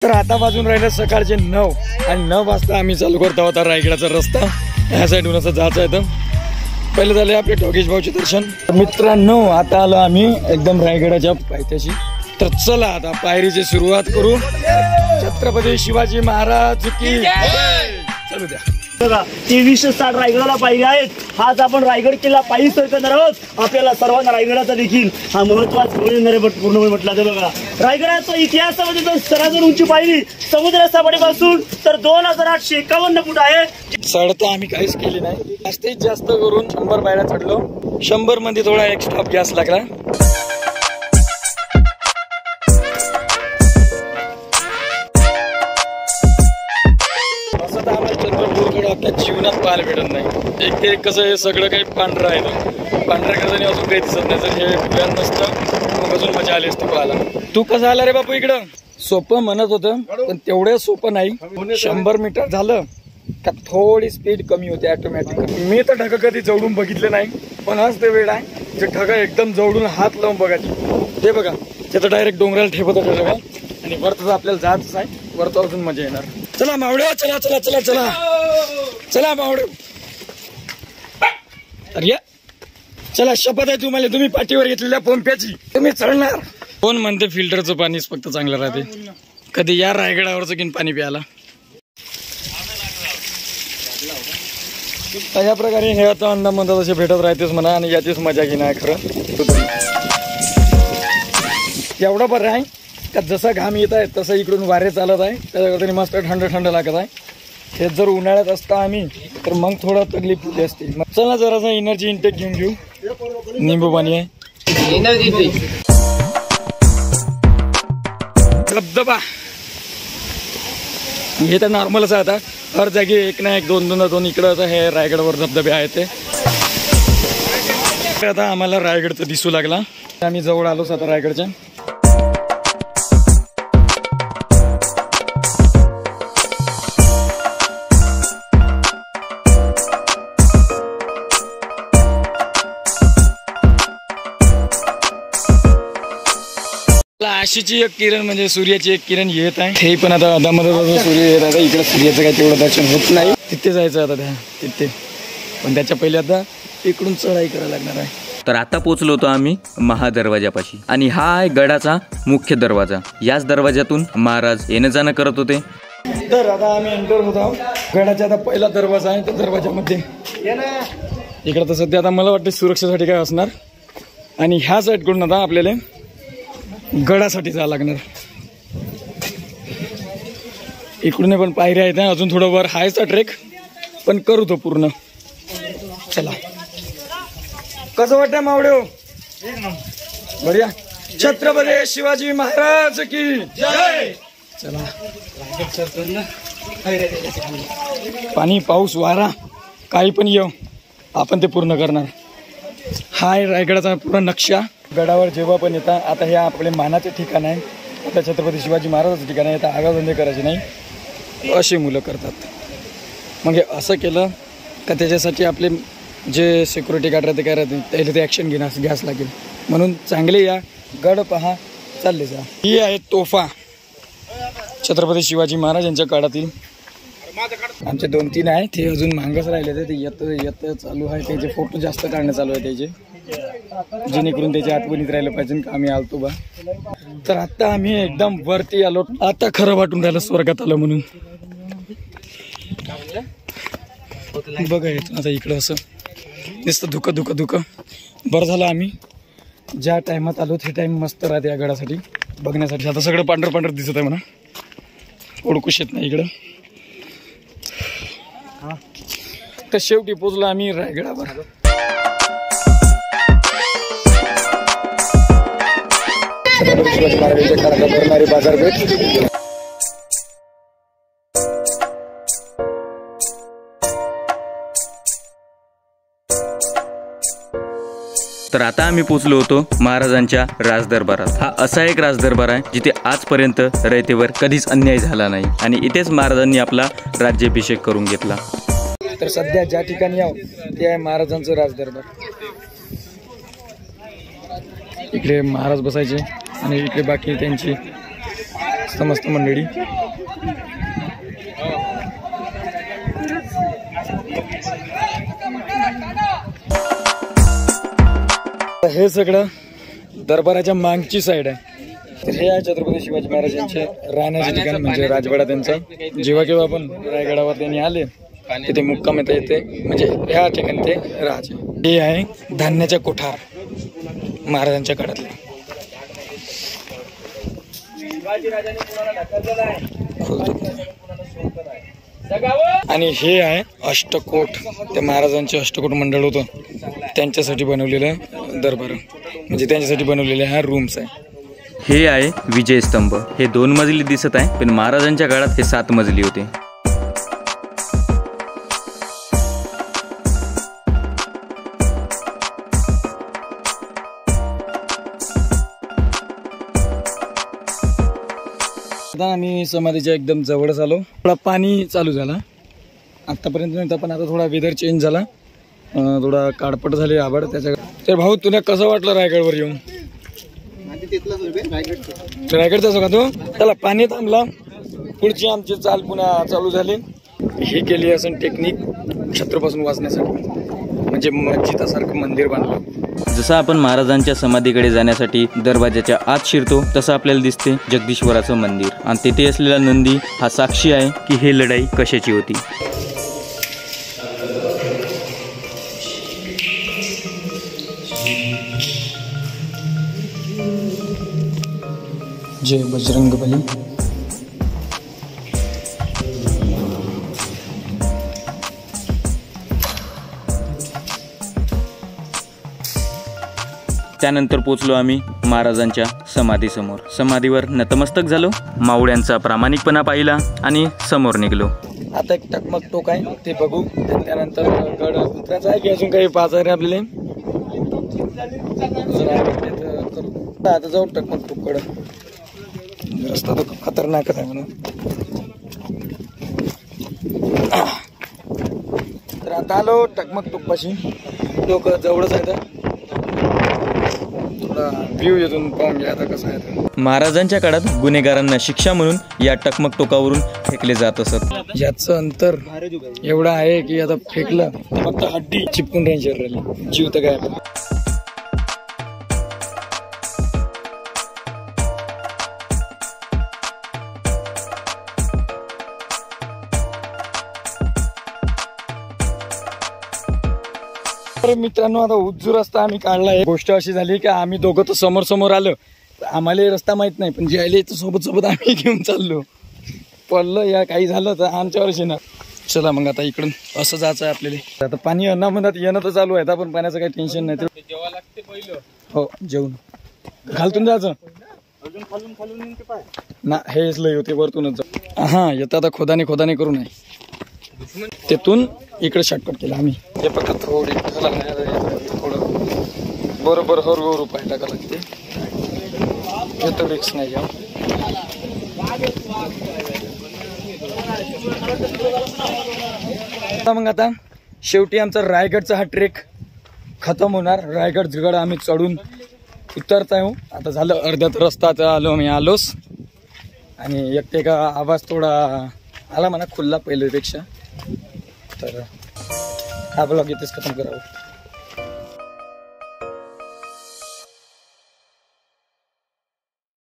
तर आता वाजून राहिले सकाळचे 9 आणि 9 वाजता आम्ही चालू करतो आता रायगडाचा रस्ता। ह्या साईडून असं जायचं आहे। तर पहिले झाले आपले टोकेश भाऊचे दर्शन। मित्रांनो आता आलो आम्ही एकदम रायगडाच्या पायथ्याशी। तर चला आता पायरीची सुरुवात करू। छत्रपती शिवाजी महाराज की जय। चलू द्या। बघा 2360 रायगडाला पायरी आहेत। आज आपण रायगड किल्ला पायी सर करणार आहोत। आपल्याला सर्वांना रायगडाचा देखील हा महत्वाचा पूर्ण म्हटला तर बघा रायगडाचा इतिहासामध्ये जर सर्वात उंची पायरी समुद्र सपाटीपासून तर 2851 फूट आहे। चढ तर आम्ही काहीच केली नाही, जास्तीत जास्त करून 100 पायऱ्या चढलो। 100 मध्ये थोडा एक स्टॉप गॅस लागला। जीवनात पाहायला भेटत नाही। एक ते कसं हे सगळं काही पांढरं आहे, पांढऱ्या कशाने अजून काही दिसत नाही। जर हे व्यान नसतं मग अजून मजा आली असती पाहायला। तू कसं आला रे बापू इकडं? सोपं म्हणत होतं पण तेवढं सोपं नाही। 100 मीटर झालं का थोडी स्पीड कमी होते ऑटोमॅटिक। मी तर ढग कधी जवळून बघितले नाही, पण आज ते वेळ आहे जे ढग एकदम जवळून हात लावून बघायची। ते बघा तिथं डायरेक्ट डोंगराला ठेपत होतं ढग आणि वरतं आपल्याला जायचं आहे। वरतं अजून मजा येणार। चला मावडे, चला चला चला चला चला मावडे। अरे चला, शपथ आहे तुम्हाला, तुम्ही पाठीवर घेतलेल्या पंप्याची तुम्ही चढणार। कोण म्हणते फिल्टरचं पाणीच फक्त चांगलं राहते? कधी या रायगडावरचं की पाणी प्यायला। अशा प्रकारे हे आता अंदामध्ये असे भेटत राहतेच म्हणा आणि याचीच मजा घेणार खरं। एवढं बरं आहे का जसा घाम येत आहे तसं इकडून वारे चालत आहे, त्याच्याकडे मस्त थंड थंड लागत आहे। हे जर उन्हाळ्यात असता आम्ही तर मग थोडा तकलीफ होती असते। चला जरासा एनर्जी इंटेक घेऊन घेऊ। निंबू पाणी आहे, धबधबा हे तर नॉर्मलच आहे। आता हर जागी एक ना एक दोन इकडं हे रायगडवर धबधबे आहेत। ते आता आम्हाला रायगडचं दिसू लागला। आम्ही जवळ आलोच आता रायगडच्या। आशीची एक किरण म्हणजे सूर्याची एक किरण येत आहे। हे पण आता अदामध्ये सूर्य येत आहे। इकडे सूर्याचं काही तेवढं दर्शन होत नाही। तिथे जायचं आता त्या तिथे, पण त्याच्या पहिले आता इकडून चढाई करायला लागणार आहे। तर आता पोहोचलो होतो आम्ही महादरवाजापाशी आणि हा आहे गडाचा मुख्य दरवाजा। याच दरवाजातून महाराज येणं जाणं करत होते। तर आता आम्ही एंटर होत आहोत। गडाचा आता पहिला दरवाजा आहे, त्या दरवाजामध्ये इकडे तर सध्या आता मला वाटतं सुरक्षेसाठी काय असणार आणि ह्या साईडकडून आता आपल्याला गडासाठी जावं लागणार। इकडून पण पायऱ्या आहेत, अजून थोडं वर हायचा ट्रेक पण करू तो पूर्ण। चला कसं वाटतं मावडे? बढिया। छत्रपती शिवाजी महाराज की जय। चला पाणी पाऊस वारा काही पण येऊ आपण ते पूर्ण करणार। हा आहे रायगडाचा पूर्ण नक्षा। गडावर जेव्हा पण येतात आता हे आपले मानाचे ठिकाण आहे, आता छत्रपती शिवाजी महाराजाचं ठिकाण आहे। आता आगाधंदे करायचे नाही अशी मुलं करतात। मग हे असं केलं का त्याच्यासाठी आपले जे सिक्युरिटी गार्ड राहते काय राहते त्याला ते ॲक्शन घ्यास लागेल। म्हणून चांगले या गड पहा, चालले जा। ही आहे तोफा छत्रपती शिवाजी महाराज यांच्या काळातील। आमचे 2-3 आहेत, ते अजून मागच राहिले ते येत चालू आहे। त्याचे फोटो जास्त काढणं चालू आहे त्याचे, जेणेकरून त्याच्या आठवणीत राहिलं पाहिजे का आम्ही आलतो बा। तर आता आम्ही एकदम वरती आलो। आता खरं वाटून राहिलं स्वर्गात आलं म्हणून। बघा आता इकडं असं नुसतं धुकं धुकं धुकं। बरं झालं आम्ही ज्या टायमात आलो ते टाइम मस्त राहते या गडासाठी बघण्यासाठी। आता सगळं पांढरं पांढरं दिसत आहे म्हणा, ओळखूच येत नाही इकडं। तर शेवटी पोचलो आम्ही रायगडावर। छत्रपती शिवाजी महाराजांच्या काळात भरणारी बाजारपेठ। तर आता आम्ही पोहोचलो होतो महाराजांच्या राजदरबारात। हा असा एक राजदरबार आहे जिथे आजपर्यंत रयतेवर कधीच अन्याय झाला नाही आणि इथेच महाराजांनी आपला राज्याभिषेक करून घेतला। तर सध्या ज्या ठिकाणी आहो ते आहे महाराजांचं राजदरबार। इकडे महाराज बसायचे आणि इकडे बाकी त्यांची मस्त मस्त मंडळी. हे सगळं दरबाराच्या मागची साईड आहे. तर हे आहे छत्रपती शिवाजी महाराजांचे राहण्याचे ठिकाण म्हणजे राजवाडा त्यांचा. जेव्हा केव्हा आपण रायगडावर त्यांनी आले तिथे मुक्काम येते म्हणजे ह्या ठिकाणी ते राज. हे आहे धान्याच्या कोठार महाराजांच्या काळातले. आणि हे आहे अष्टकोट. ते महाराजांचे अष्टकोट मंडळ होतं त्यांच्यासाठी बनवलेलं दरबार म्हणजे त्यांच्यासाठी बनवलेले ह्या रूम्स आहे. हे आहे विजय स्तंभ. हे 2 मजली दिसत आहे पण महाराजांच्या काळात हे 7 मजली होते. आता आम्ही समाधीच्या एकदम जवळच आलो. थोडा पाणी चालू झाला आतापर्यंत नव्हता पण आता थोडा वेदर चेंज झाला. थोडा काळपट झाले आभाळ त्याच्या. तर भाऊ तुला कसं वाटलं रायगडवर येऊन? रायगडचा का तू? चला पाणी थांबला. पुढची आमची चाल पुन्हा चालू झाली. ही केली असं टेक्निक शत्रूपासून वाचण्यासाठी म्हणजे मस्जिदासारखं मंदिर बांधलं. जसं आपण महाराजांच्या समाधीकडे जाण्यासाठी दरवाजाच्या आत शिरतो तसं आपल्याला दिसते जगदीश्वराचं मंदिर आणि तेथे असलेला नंदी हा साक्षी आहे की हे लढाई कशाची होती. जय बजरंगबली. त्यानंतर पोचलो आम्ही महाराजांच्या समाधीसमोर. समाधीवर नतमस्तक झालो, मावळ्यांचा प्रामाणिकपणा पाहिला आणि समोर निघलो. आता एक टकमक टोक आहे ते बघू. त्यानंतर गड उतरायचं आहे की अजून काही पाच आहे आपल्याला. आता जाऊ टकमक टोक कड. रस्ता तो खतरनाकच आहे म्हणून. तर आता आलो टकमक टोक पाशी. लोक जवळच आहे तर थोडा व्ह्यू येथून पाहून घ्या आता कसं आहे. महाराजांच्या काळात गुन्हेगारांना शिक्षा म्हणून या टकमक टोकावरून फेकले जात असत. याचं अंतर एवढं आहे की आता फेकलं तर फक्त हड्डी चिपकून राहील शरीराला, जीव तर काय. मित्रांनो आता उज्जू रस्ता आम्ही काढलाय. गोष्ट अशी झाली की आम्ही दोघं तर समोर समोर आलो. आम्हाला रस्ता माहित नाही पण जे आले तर सोबत सोबत आम्ही घेऊन चाललो. पडलं या काही झालं तर आमच्यावरच येणार. चला मग आता इकडून असं जायचं आहे आपल्याला. आता पाणी अनामधात येणं तर चालू आहे पण पाण्याचं काही टेन्शन नाही. जेवा लागते पहिलं. हो जेवण घालतून जायचं ना. हेच लय होते वरतूनच. हा येतं आता खोदाने करू नये. तिथून इकडे शॉर्टकट केला आम्ही. हे फक्त थोडी थोडं बरोबर हळूहळू पाय टाका लागते. येतो रिक्स नाही घ्या. मग आता शेवटी आमचा रायगडचा हा ट्रेक खतम होणार. रायगड गड आम्ही चढून उतरत आहे. आता झालं अर्ध्यात रस्ता आलो मी आलोच. आणि एकटे का आवाज थोडा आला म्हणा खुल्ला पहिल्यापेक्षा. तर हा ब्लॉग इथेच खतम करावं.